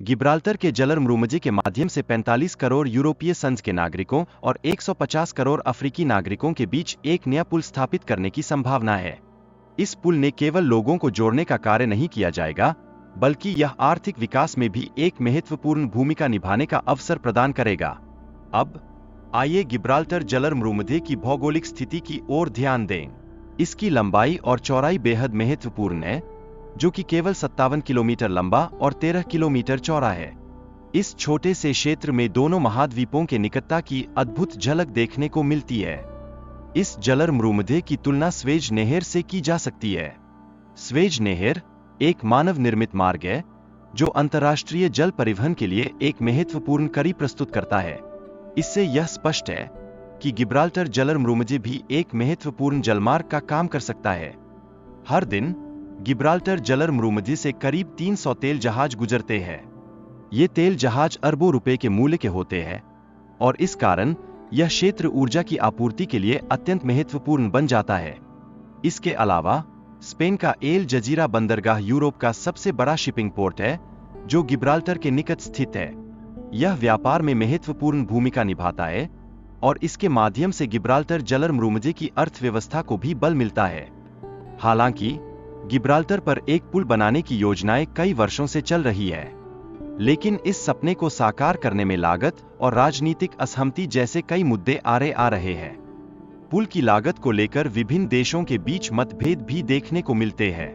Gibraltar के जलमरूमजे के माध्यम से 45 करोड़ यूरोपीय संघ के नागरिकों और 150 करोड़ अफ्रीकी नागरिकों के बीच एक नया पुल स्थापित करने की संभावना है। इस पुल ने केवल लोगों को जोड़ने का कार्य नहीं किया जाएगा, बल्कि यह आर्थिक विकास में भी एक महत्वपूर्ण भूमिका निभाने का अवसर प्रदान करेगा। अब आइए गिब्राल्टर जलमरूमजे की भौगोलिक स्थिति की ओर ध्यान दें। इसकी लंबाई और चौड़ाई बेहद महत्वपूर्ण है, जो कि केवल 57 किलोमीटर लंबा और 13 किलोमीटर चौड़ा है। इस छोटे से क्षेत्र में दोनों महाद्वीपों के निकटता की अद्भुत झलक देखने को मिलती है। इस जलमरूमजे की तुलना स्वेज नहर से की जा सकती है। स्वेज नहर एक मानव निर्मित मार्ग है जो अंतर्राष्ट्रीय जल परिवहन के लिए एक महत्वपूर्ण कड़ी प्रस्तुत करता है। इससे यह स्पष्ट है कि गिब्राल्टर जलमरूमजे भी एक महत्वपूर्ण जलमार्ग का काम कर सकता है। हर दिन गिब्राल्टर जलमरूमजे से करीब 300 तेल जहाज गुजरते हैं। ये तेल जहाज अरबों रुपए के मूल्य के होते हैं और इस कारण यह क्षेत्र ऊर्जा की आपूर्ति के लिए अत्यंत महत्वपूर्ण बन जाता है। इसके अलावा स्पेन का एल जजीरा बंदरगाह यूरोप का सबसे बड़ा शिपिंग पोर्ट है, जो गिब्राल्टर के निकट स्थित है। यह व्यापार में महत्वपूर्ण भूमिका निभाता है और इसके माध्यम से गिब्राल्टर जलमरूमजे की अर्थव्यवस्था को भी बल मिलता है। हालांकि गिब्राल्टर पर एक पुल बनाने की योजनाएं कई वर्षों से चल रही है, लेकिन इस सपने को साकार करने में लागत और राजनीतिक असहमति जैसे कई मुद्दे आ रहे हैं। पुल की लागत को लेकर विभिन्न देशों के बीच मतभेद भी देखने को मिलते हैं।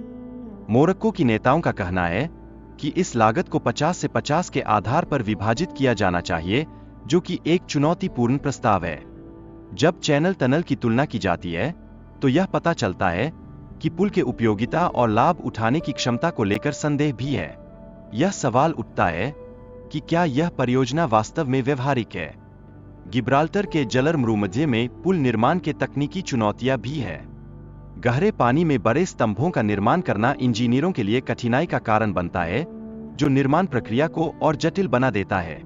मोरक्को की नेताओं का कहना है कि इस लागत को 50 से 50 के आधार पर विभाजित किया जाना चाहिए, जो कि एक चुनौतीपूर्ण प्रस्ताव है। जब चैनल टनल की तुलना की जाती है, तो यह पता चलता है कि पुल के उपयोगिता और लाभ उठाने की क्षमता को लेकर संदेह भी है। यह सवाल उठता है कि क्या यह परियोजना वास्तव में व्यवहारिक है। गिब्राल्टर के जलमरूमजे में पुल निर्माण के तकनीकी चुनौतियां भी है। गहरे पानी में बड़े स्तंभों का निर्माण करना इंजीनियरों के लिए कठिनाई का कारण बनता है, जो निर्माण प्रक्रिया को और जटिल बना देता है।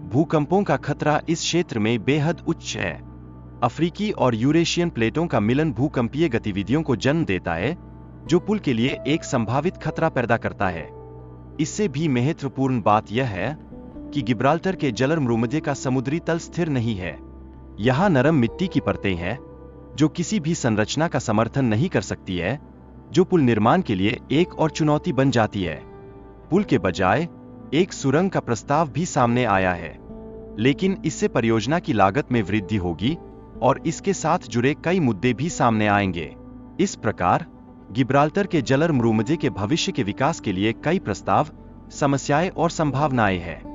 भूकंपों का खतरा इस क्षेत्र में बेहद उच्च है। अफ्रीकी और यूरेशियन प्लेटों का मिलन भूकंपीय गतिविधियों को जन्म देता है, जो पुल के लिए एक संभावित खतरा पैदा करता है। इससे भी महत्वपूर्ण बात यह है कि गिब्राल्टर के जलमरूमजे का समुद्री तल स्थिर नहीं है। यहाँ नरम मिट्टी की परतें हैं, जो किसी भी संरचना का समर्थन नहीं कर सकती है, जो पुल निर्माण के लिए एक और चुनौती बन जाती है। पुल के बजाय एक सुरंग का प्रस्ताव भी सामने आया है, लेकिन इससे परियोजना की लागत में वृद्धि होगी और इसके साथ जुड़े कई मुद्दे भी सामने आएंगे। इस प्रकार गिब्राल्टर के जलमरूमजे के भविष्य के विकास के लिए कई प्रस्ताव, समस्याएं और संभावनाएं हैं।